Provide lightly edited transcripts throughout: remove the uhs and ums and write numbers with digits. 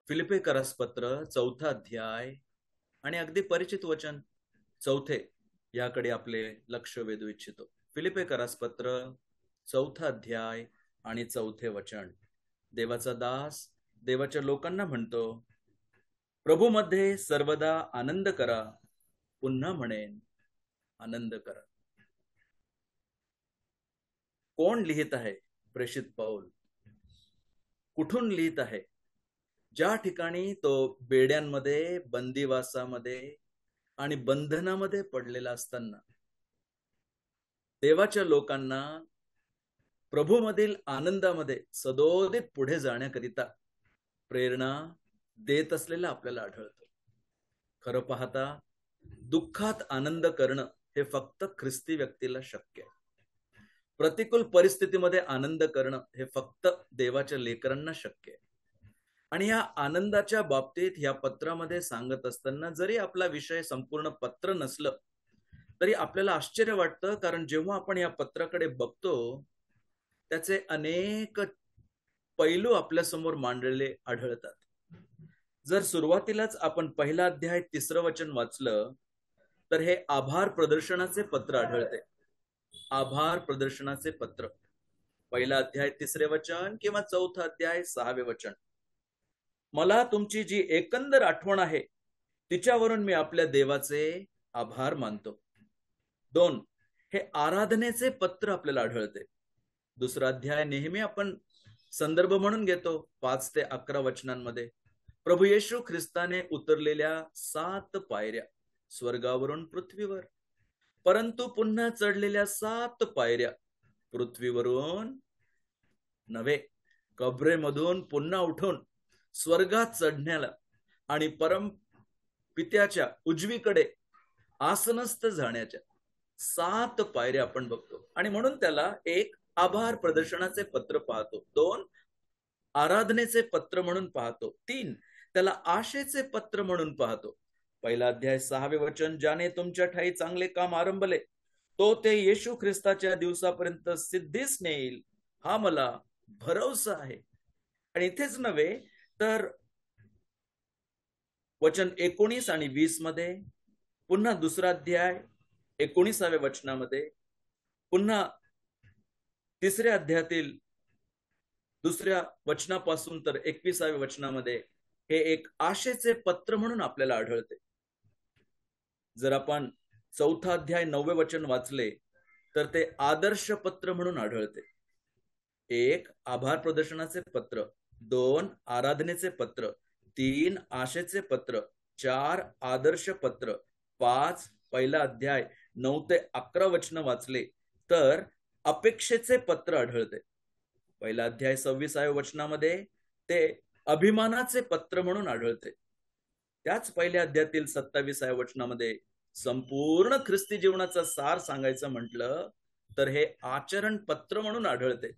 फिलिपेकरास पत्र 4था अध्याय आणि अगदी परिचित वचन 4 याकडे आपले लक्ष वेधू इच्छितो. फिलिपेकरास पत्र 4था अध्याय आणि 4थे वचन. देवाचा दास देवाच्या लोकांना म्हणतो, प्रभूमध्ये सर्वदा आनंद करा. पुन्हा म्हणेन, आनंद करा. कोण लिहित आहे? प्रेषित पौल. कुठून लिहित आहे? ज्या ठिकाणी तो बेड्यांमध्ये, बंदिवासामध्ये आणि बंधनामध्ये पडलेला असताना देवाच्या लोकांना प्रभूमधील आनंदामध्ये सदोदित पुढे जाण्याकरिता प्रेरणा देत असलेला आपल्याला आढळतो. खरं पाहता दुःखात आनंद करणं हे फक्त ख्रिस्ती व्यक्तीला शक्य आहे. प्रतिकूल परिस्थितीमध्ये आनंद करणं हे फक्त देवाच्या लेकरांना शक्य आहे. आणि या आनंदाच्या बाबतीत या पत्रामध्ये सांगत असताना जरी आपला विषय संपूर्ण पत्र नसलं तरी आपल्याला आश्चर्य वाटतं, कारण जेव्हा आपण या पत्राकडे बघतो त्याचे अनेक पैलू आपल्यासमोर मांडलेले आढळतात. जर सुरुवातीलाच आपण पहिला अध्याय 3रं वचन वाचलं तर हे आभार प्रदर्शनाचे पत्र आढळते. आभार प्रदर्शनाचे पत्र. पहिला अध्याय 3रे वचन किंवा 4था अध्याय 6वे वचन. मला तुमची जी एकंदर आठवण आहे तिच्यावरून मी आपल्या देवाचे आभार मानतो. 2 हे आराधनेचे पत्र आपल्याला आढळते. 2रा अध्याय नेहमी आपण संदर्भ म्हणून घेतो. 5 ते 11 वचनांमध्ये प्रभू येशू ख्रिस्ताने उतरलेल्या 7 पायऱ्या स्वर्गावरून पृथ्वीवर, परंतु पुन्हा चढलेल्या 7 पायऱ्या पृथ्वीवरून नव्हे, कब्रेमधून पुन्हा उठून स्वर्गात चढण्याला आणि परम पित्याच्या उजवीकडे आसनस्थ जाण्याच्या 7 पायऱ्या आपण बघतो. आणि म्हणून त्याला एक आभार प्रदर्शनाचे पत्र पाहतो. 2 आराधनेचे पत्र म्हणून पाहतो. 3 त्याला आशेचे पत्र म्हणून पाहतो. पहिला अध्याय 6वे वचन. ज्याने तुमच्या ठाई चांगले काम आरंभले तो ते येशू ख्रिस्ताच्या दिवसापर्यंत सिद्धीस नेईल हा मला भरवसा आहे. आणि इथेच नव्हे तर वचन 19 आणि 20 मध्ये, पुन्हा 2रा अध्याय 19व्या वचनामध्ये, पुन्हा 3ऱ्या अध्यायातील 2ऱ्या वचनापासून तर 21व्या वचनामध्ये हे एक आशेचे पत्र म्हणून आपल्याला आढळते. जर आपण 4था अध्याय 9वे वचन वाचले तर ते आदर्श पत्र म्हणून आढळते. 1 आभार प्रदर्शनाचे पत्र, 2 आराधनेचे पत्र, 3 आशेचे पत्र, 4 आदर्श पत्र, 5 पहिला अध्याय 9 ते 11 वचन वाचले तर अपेक्षेचे पत्र आढळते. पहिला अध्याय 26व्या वचनामध्ये ते अभिमानाचे पत्र म्हणून आढळते. त्याच पहिल्या अध्यायातील 27व्या वचनामध्ये संपूर्ण ख्रिस्ती जीवनाचा सार सांगायचं म्हटलं तर हे आचरण पत्र म्हणून आढळते.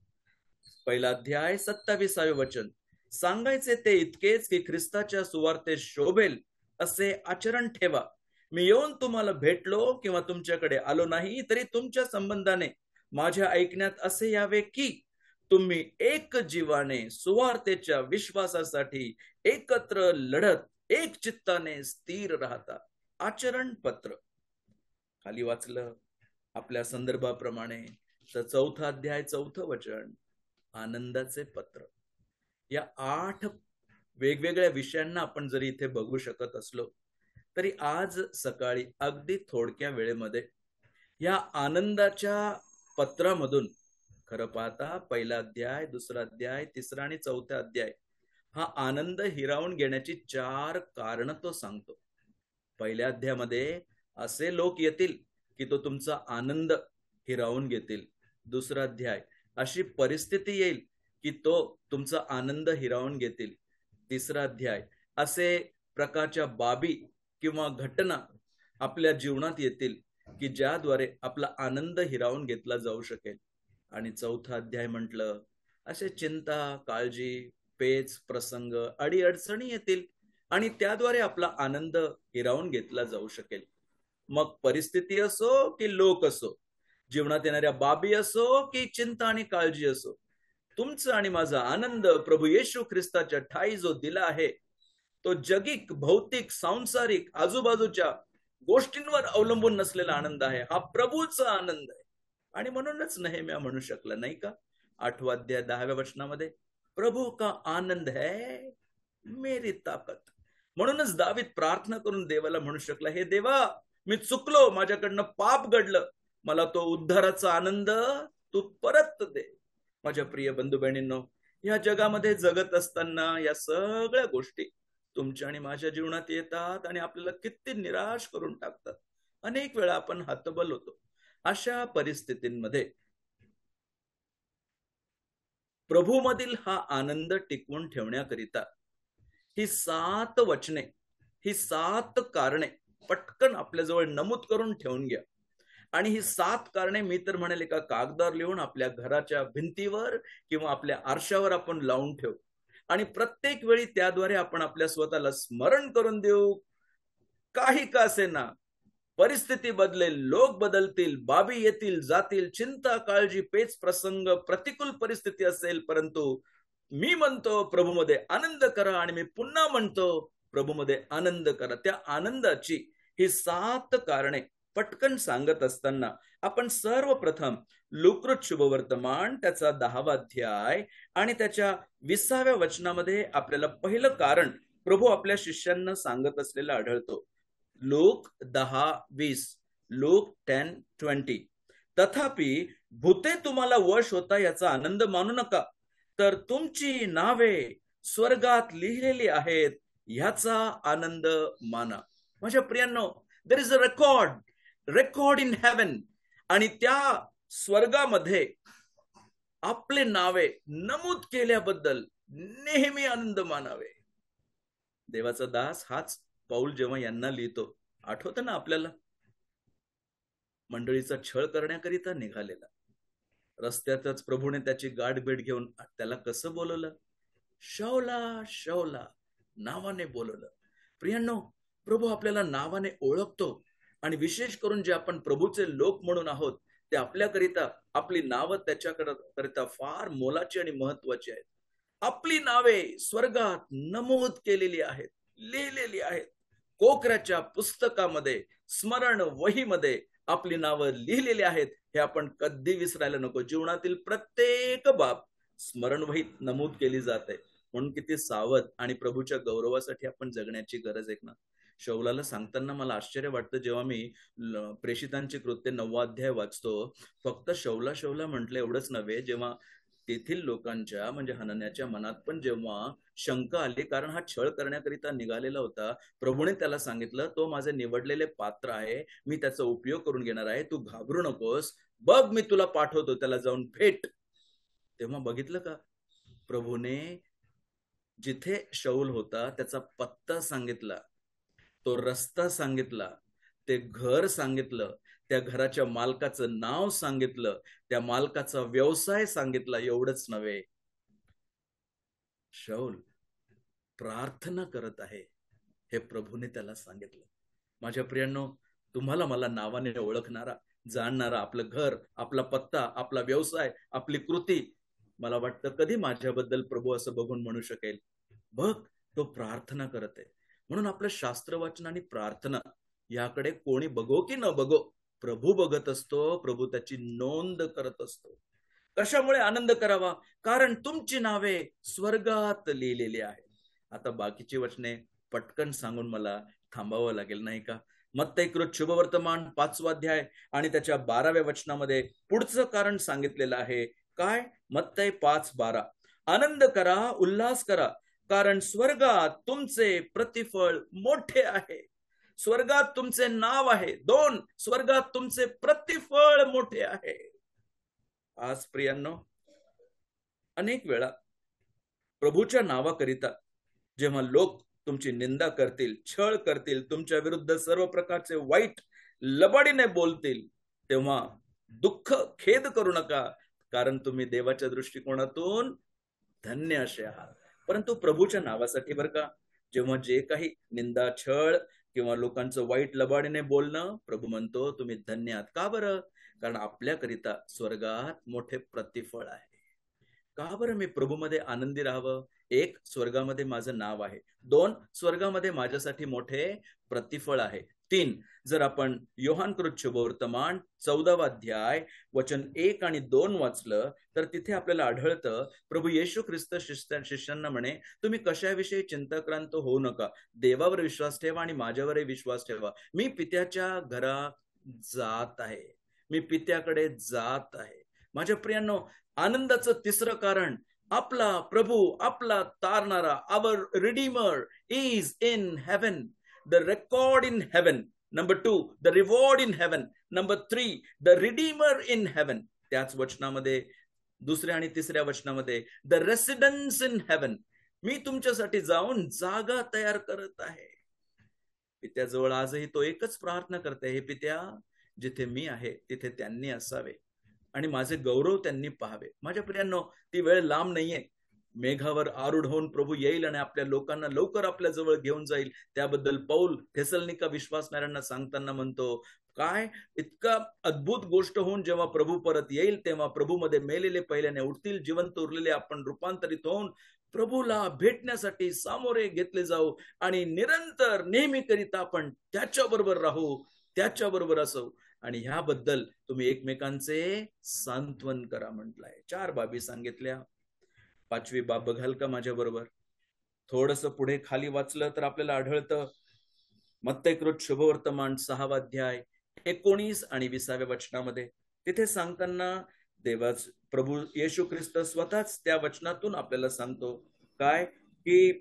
पहिला अध्याय 27वे वचन. सांगायचे ते इतकेच की ख्रिस्ताच्या सुवार्तेत शोभेल असे आचरण ठेवा. मी येऊन तुम्हाला भेटलो किंवा तुमच्याकडे आलो नाही तरी तुमच्या संबंधाने माझ्या ऐकण्यात असे यावे की तुम्ही एक जीवाने सुवार्तेच्या विश्वासासाठी एकत्र लढत एक चित्ताने स्थिर राहता. आचरण पत्र. खाली वाचलं आपल्या संदर्भाप्रमाणे तर 4था अध्याय 4थं वचन आनंदाचे पत्र. या 8 वेगवेगळ्या विषयांना आपण जरी इथे बघू शकत असलो तरी आज सकाळी अगदी थोडक्या वेळेमध्ये या आनंदाच्या पत्रामधून खरं पाहता पहिला अध्याय, 2रा अध्याय, 3रा आणि 4था अध्याय हा आनंद हिरावून घेण्याची 4 कारण तो सांगतो. पहिल्या अध्यायामध्ये असे लोक येतील की तो तुमचा आनंद हिरावून घेतील. 2रा अध्याय अशी परिस्थिती येईल की तो तुमचा आनंद हिरावून घेतील. 3रा अध्याय असे प्रकारच्या बाबी किंवा घटना आपल्या जीवनात येतील की ज्याद्वारे आपला आनंद हिरावून घेतला जाऊ शकेल. आणि 4था अध्याय म्हटलं असे चिंता, काळजी, पेच, प्रसंग, अडीअडचणी येतील आणि त्याद्वारे आपला आनंद हिरावून घेतला जाऊ शकेल. मग परिस्थिती असो की लोक असो, जीवनात येणाऱ्या बाबी असो की चिंता आणि काळजी असो, तुमचा आणि माझा आनंद प्रभू येशू ख्रिस्ताच्या ठाई जो दिला आहे तो जगिक, भौतिक, सांसारिक, आजूबाजूच्या गोष्टींवर अवलंबून नसलेला आनंद आहे. हा प्रभूचा आनंद आहे. आणि म्हणूनच नेहम्या म्हणू शकला नाही का 8 अध्याय 10व्या वचनामध्ये, प्रभू का आनंद है मेरी ताकद. म्हणूनच दावीद प्रार्थना करून देवाला म्हणू शकला, हे देवा मी चुकलो, माझ्याकडनं पाप घडलं, मला तो उद्धाराचा आनंद तू परत दे. माझ्या प्रिय बंधू बहिणींनो, या जगामध्ये जगत असताना या सगळ्या गोष्टी तुमच्या आणि माझ्या जीवनात येतात आणि आपल्याला किती निराश करून टाकतात. अनेक वेळा आपण हतबल होतो. अशा परिस्थितींमध्ये प्रभूमधील हा आनंद टिकवून ठेवण्याकरिता ही 7 वचने, ही 7 कारणे पटकन आपल्याजवळ नमूद करून ठेवून घ्या. आणि ही 7 कारणे मी तर म्हणेल एका कागदावर लिहून आपल्या घराच्या भिंतीवर किंवा आपल्या आरशावर आपण लावून ठेवू. आणि प्रत्येक वेळी त्याद्वारे आपण आपल्या स्वतःला स्मरण करून देऊ, काही का असेना, परिस्थिती बदलेल, लोक बदलतील, बाबी येतील जातील, चिंता काळजी पेच प्रसंग प्रतिकूल परिस्थिती असेल, परंतु मी म्हणतो प्रभूमध्ये आनंद करा. आणि मी पुन्हा म्हणतो प्रभूमध्ये आनंद करा. त्या आनंदाची ही 7 कारणे पटकन सांगत असताना आपण सर्वप्रथम लूककृत शुभवर्तमान त्याचा 10वा अध्याय आणि त्याच्या 20व्या वचनामध्ये आपल्याला पहिलं कारण प्रभू आपल्या शिष्यांना सांगत असलेला आढळतो. Look 10:20, look 10:20. तथापि भूते तुम्हाला वश होता याचा आनंद मानू नका, तर तुमची नावे स्वर्गात लिहिलेली आहेत ह्याचा आनंद माना. माझ्या प्रियांनो, there is a record in heaven. आणि त्या स्वर्गामध्ये आपले नावे नमूद केल्याबद्दल नेहमी आनंद मानावे. देवाचा दास हाच पौल जेव्हा यांना लिहितो, आठवतं ना आपल्याला, मंडळीचा छळ करण्याकरिता निघालेला, रस्त्यातच प्रभूने त्याची गाठभेट घेऊन त्याला कसं बोलवलं, शौला शौला नावाने बोलवलं. प्रियांनो, प्रभू आपल्याला नावाने ओळखतो. आणि विशेष करून जे आपण प्रभूचे लोक म्हणून आहोत, ते आपल्याकरिता आपली नावं त्याच्याकरिता फार मोलाची आणि महत्वाची आहेत. आपली नावे स्वर्गात नमूद केलेली आहेत, लिहिलेली आहेत. कोकऱ्याच्या पुस्तकामध्ये, स्मरण वहीमध्ये आपली नावं लिहिलेली आहेत. हे आपण कधी विसरायला नको. जीवनातील प्रत्येक बाब स्मरण वहीत नमूद केली जाते. म्हणून किती सावध आणि प्रभूच्या गौरवासाठी आपण जगण्याची गरज आहे ना. शौलाला सांगताना मला आश्चर्य वाटतं, जेव्हा मी प्रेषितांची कृत्य 9वा अध्याय वाचतो, फक्त शौला शौला म्हटलं एवढंच नव्हे, जेव्हा तेथील लोकांच्या म्हणजे हनन्याच्या मनात पण जेव्हा शंका आली, कारण हा छळ करण्याकरिता निघालेला होता, प्रभूने त्याला सांगितलं, तो माझे निवडलेले पात्र आहे, मी त्याचा उपयोग करून घेणार आहे, तू घाबरू नकोस, बघ मी तुला पाठवतो, त्याला जाऊन भेट. तेव्हा बघितलं का, प्रभूने जिथे शौल होता त्याचा पत्ता सांगितला, तो रस्ता सांगितला, ते घर सांगितलं, त्या घराच्या मालकाचं नाव सांगितलं, त्या मालकाचा व्यवसाय सांगितला. एवढंच नव्हे, शौल प्रार्थना करत आहे हे प्रभूने त्याला सांगितलं. माझ्या प्रियांनो, तुम्हाला मला नावाने ओळखणारा, जाणणारा, आपलं घर, आपला पत्ता, आपला व्यवसाय, आपली कृती, मला वाटतं कधी माझ्याबद्दल प्रभू असं बघून म्हणू शकेल, बघ तो प्रार्थना करत आहे. म्हणून आपलं शास्त्र वाचन आणि प्रार्थना याकडे कोणी बघो की न बघो, प्रभू बघत असतो, प्रभू त्याची नोंद करत असतो. कशामुळे आनंद करावा? कारण तुमची नावे स्वर्गात लिहिलेली आहेत. आता बाकीची वचने पटकन सांगून मला थांबावं लागेल नाही का. मत्तईकृत शुभवर्तमान 5वा अध्याय आणि त्याच्या 12व्या वचनामध्ये पुढचं कारण सांगितलेलं आहे. काय? मत्तई 5:12, आनंद करा, उल्हास करा, कारण स्वर्गात तुमचे प्रतिफळ मोठे आहे. स्वर्गात तुमचे नाव आहे. 2, स्वर्गात तुमचे प्रतिफळ मोठे आहे. आज प्रियांनो, अनेक वेळा प्रभूच्या नावाकरिता जेव्हा लोक तुमची निंदा करतील, छळ करतील, तुमच्या विरुद्ध सर्व प्रकारचे वाईट लबाडीने बोलतील, तेव्हा दुःख, खेद करू नका, कारण तुम्ही देवाच्या दृष्टिकोनातून धन्य असे आहात. परंतु प्रभूच्या नावासाठी बरं का, जेव्हा जे काही निंदा, छळ किंवा लोकांचं वाईट लबाडीने बोलणं, प्रभू म्हणतो तुम्ही धन्य आहात. का बरं? कारण आपल्याकरिता स्वर्गात मोठे प्रतिफळ आहे. का बरं मी प्रभूमध्ये आनंदी राहावं? एक, स्वर्गामध्ये माझं नाव आहे. दोन, स्वर्गामध्ये माझ्यासाठी मोठे प्रतिफळ आहे. तीन, जर आपण योहानकृत शुभवर्तमान 14वा अध्याय वचन 1 आणि 2 वाचलं तर तिथे आपल्याला आढळतं प्रभू येशू ख्रिस्त शिष्यांना म्हणे, तुम्ही कशाविषयी चिंताक्रांत होऊ नका, देवावर विश्वास ठेवा आणि माझ्यावरही विश्वास ठेवा. मी पित्याच्या घरात जात आहे, मी पित्याकडे जात आहे. माझ्या प्रियांनो, आनंदाचं तिसरं कारण, आपला प्रभू, आपला तारणारा, our redeemer is in heaven. The record in heaven. Number 2, the reward in heaven. Number 3, the redeemer in heaven. त्याच वचनामध्ये दुसऱ्या आणि तिसऱ्या वचनामध्ये द रेसिडेन्स इन हेवन. मी तुमच्यासाठी जाऊन जागा तयार करत आहे. पित्याजवळ आजही तो एकच प्रार्थना करते, हे पित्या, जिथे मी आहे तिथे त्यांनी असावे आणि माझे गौरव त्यांनी पाहावे. माझ्या प्रियांनो, ती वेळ लांब नाहीये. मेघावर आरूढ होऊन प्रभू येईल आणि आपल्या लोकांना लवकर आपल्या जवळ घेऊन जाईल. त्याबद्दल पौल थेसलनिका विश्वासणाऱ्यांना सांगताना म्हणतो, काय इतका अद्भुत गोष्ट होऊन जेव्हा प्रभू परत येईल तेव्हा प्रभूमध्ये मेलेले पहिल्याने उठतील, जिवंत उरलेले आपण रूपांतरित होऊन प्रभूला भेटण्यासाठी सामोरे घेतले जाऊ आणि निरंतर नेहमीकरिता आपण त्याच्याबरोबर राहू, त्याच्याबरोबर असू. आणि ह्याबद्दल तुम्ही एकमेकांचे सांत्वन करा म्हटलंय. 4 बाबी सांगितल्या. 5वी बाब बघाल का माझ्या बरोबर? थोडस पुढे खाली वाचलं तर आपल्याला आढळतं मत्तयकृत शुभवर्तमान 6वा अध्याय 19 आणि 20व्या वचनामध्ये तिथे सांगताना देवाच प्रभू येशू ख्रिस्त स्वतःच त्या वचनातून आपल्याला सांगतो काय, की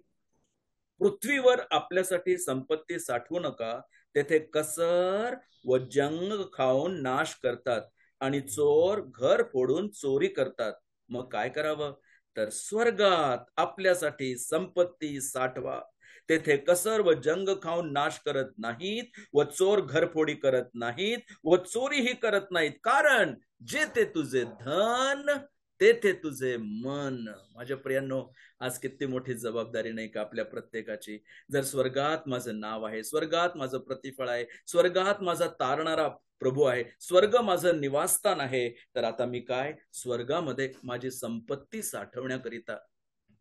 पृथ्वीवर आपल्यासाठी संपत्ती साठवू नका, तेथे कसर व जंग खाऊन नाश करतात आणि चोर घर फोडून चोरी करतात. मग काय करावं? तर स्वर्गात आपल्यासाठी संपत्ती साठवा, तेथे कसर व जंग खाऊन नाश करत नाहीत व चोर घरफोडी करत नाहीत व चोरीही करत नाहीत, कारण जेथे तुझे धन तेथे तुझे मन. माझ्या प्रियांनो, आज किती मोठी जबाबदारी नाही का आपल्या प्रत्येकाची? जर स्वर्गात माझं नाव आहे, स्वर्गात माझं प्रतिफळ आहे, स्वर्गात माझा तारणारा प्रभू आहे, स्वर्ग माझं निवासस्थान आहे, तर आता मी काय, स्वर्गामध्ये माझी संपत्ती साठवण्याकरिता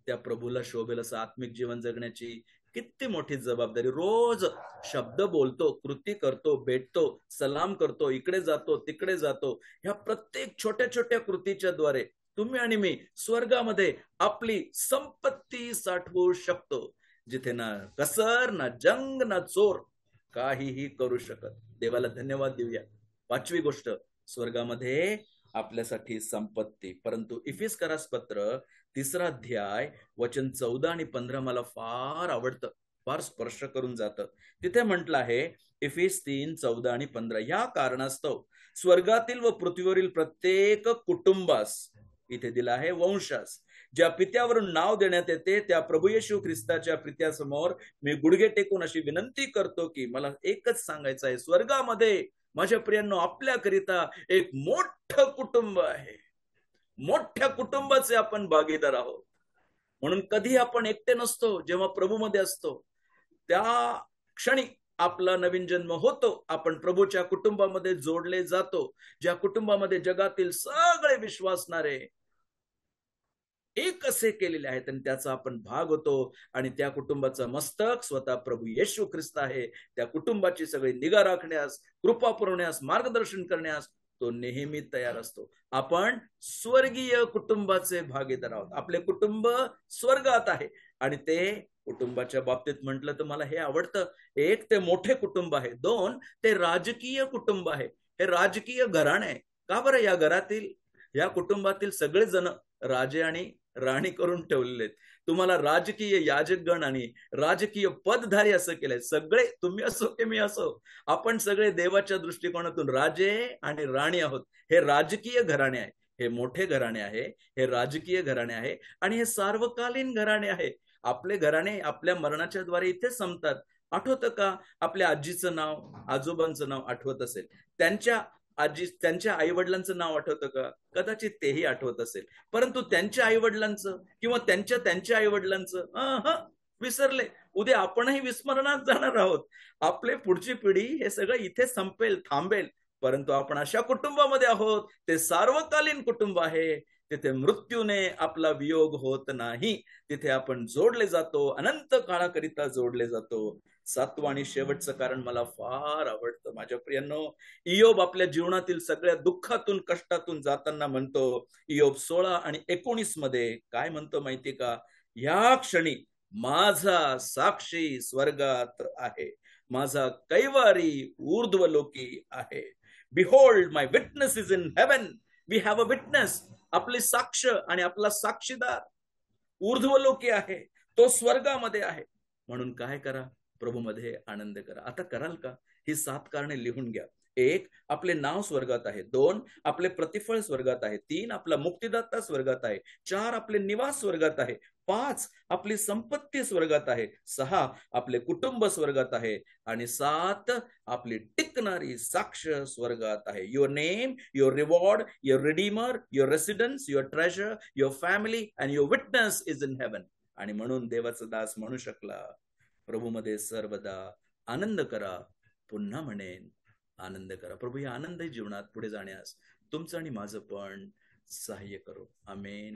त्या प्रभूला शोभेल असं आत्मिक जीवन जगण्याची किती मोठी जबाबदारी. रोज शब्द बोलतो, कृती करतो, भेटतो, सलाम करतो, इकडे जातो, तिकडे जातो. ह्या प्रत्येक छोट्या छोट्या कृतीच्या द्वारे तुम्ही आणि मी स्वर्गामध्ये आपली संपत्ती साठवू शकतो, जिथे ना कसर, ना जंग, ना चोर काहीही करू शकत. देवाला धन्यवाद देऊया. 5वी गोष्ट, स्वर्गामध्ये आपल्यासाठी संपत्ती. परंतु इफिसकरास पत्र 3रा अध्याय वचन 14 आणि 15 मला फार आवडतं, फार स्पर्श करून जातं. तिथे म्हटलं आहे इफिस 3, 14 आणि 15, या कारणास्तव स्वर्गातील व पृथ्वीवरील प्रत्येक कुटुंबास, इथे दिला आहे वंशास, ज्या पित्यावरून नाव देण्यात येते त्या प्रभू येशू ख्रिस्ताच्या पित्यासमोर मी गुडघे टेकून अशी विनंती करतो की मला एकच सांगायचं आहे, स्वर्गामध्ये माझ्या प्रियांनो आपल्याकरिता एक मोठं कुटुंब आहे. मोठ्या कुटुंबाचे आपण भागीदार आहोत. म्हणून कधी आपण एकटे नसतो. जेव्हा प्रभूमध्ये असतो त्या क्षणी आपला नवीन जन्म होतो, आपण प्रभूच्या कुटुंबामध्ये जोडले जातो, ज्या कुटुंबामध्ये जगातील सगळे विश्वासणारे एक असे केलेले आहेत आणि त्याचा आपण भाग होतो. आणि त्या कुटुंबाचं मस्तक स्वतः प्रभू येशू ख्रिस्त आहे. त्या कुटुंबाची सगळी निगा राखण्यास, कृपा पुरवण्यास, मार्गदर्शन करण्यास तो नेहमी तयार असतो. आपण स्वर्गीय कुटुंबाचे भागीदार आहोत. आपले कुटुंब स्वर्गात आहे आणि ते कुटुंबाच्या बाबतीत म्हटलं तर मला हे आवडतं. एक, ते मोठे कुटुंब आहे. 2, ते राजकीय कुटुंब आहे. हे राजकीय घराणे आहे. का बरं? या घरातील, या कुटुंबातील सगळे जण राजे आणि राणी करून ठेवलेले आहेत. तुम्हाला राजकीय याजकगण आणि राजकीय पदधारी असं केलंय. सगळे, तुम्ही असो की मी असो, आपण सगळे देवाच्या दृष्टिकोनातून राजे आणि राणी आहोत. हे राजकीय घराणे आहे, हे मोठे घराणे आहे, हे राजकीय घराणे आहे आणि हे सार्वकालीन घराणे आहे. आपले घराणे आपल्या मरणाच्या द्वारे इथे संपतात. आठवतं का? आपल्या आजीचं नाव, आजोबांचं नाव आठवत असेल, त्यांच्या आई वडिलांचं नाव आठवतं का? कदाचित तेही आठवत असेल, परंतु त्यांच्या आई वडिलांचं किंवा त्यांच्या आई वडिलांचं विसरले. उद्या आपणही विस्मरणात जाणार आहोत. आपले पुढची पिढी हे सगळं इथे संपेल, थांबेल, परंतु आपण अशा कुटुंबामध्ये आहोत, ते सार्वकालीन कुटुंब आहे. तिथे मृत्यूने आपला वियोग होत नाही, तिथे आपण जोडले जातो, अनंत काळाकरिता जोडले जातो. सातवं आणि शेवटचं कारण मला फार आवडतं माझ्या प्रियांनो. इयोब आपल्या जीवनातील सगळ्या दुःखातून कष्टातून जाताना म्हणतो, इयोब 16 आणि 19 मध्ये काय म्हणतो माहिती का? या क्षणी माझा साक्षी स्वर्गात आहे, माझा कैवारी ऊर्ध्वलोकी आहे. Behold my witness is in heaven. We have a witness. आपले साक्ष आणि आपला साक्षीदार ऊर्ध्वलोकी आहे, तो स्वर्गामध्ये आहे. म्हणून काय करा? प्रभूमध्ये आनंद करा. आता कराल का? ही 7 कारणे लिहून घ्या. 1, आपले नाव स्वर्गात आहे. 2, आपले प्रतिफळ स्वर्गात आहे. 3, आपला मुक्तिदाता स्वर्गात आहे. 4, आपले निवास स्वर्गात आहे. 5, आपली संपत्ती स्वर्गात आहे. 6, आपले कुटुंब स्वर्गात आहे. आणि 7, आपली टिकणारी साक्ष स्वर्गात आहे. Your name, your reward, your Redeemer, your residence, your treasure, your family and your witness is in heaven. आणि म्हणून देवाचा दास म्हणू शकला, प्रभूमध्ये सर्वदा आनंद करा. पुन्हा म्हणेन, आनंद करा. प्रभू या आनंदी जीवनात पुढे जाण्यास तुमचं आणि माझं पण सहाय्य करो. आमेन.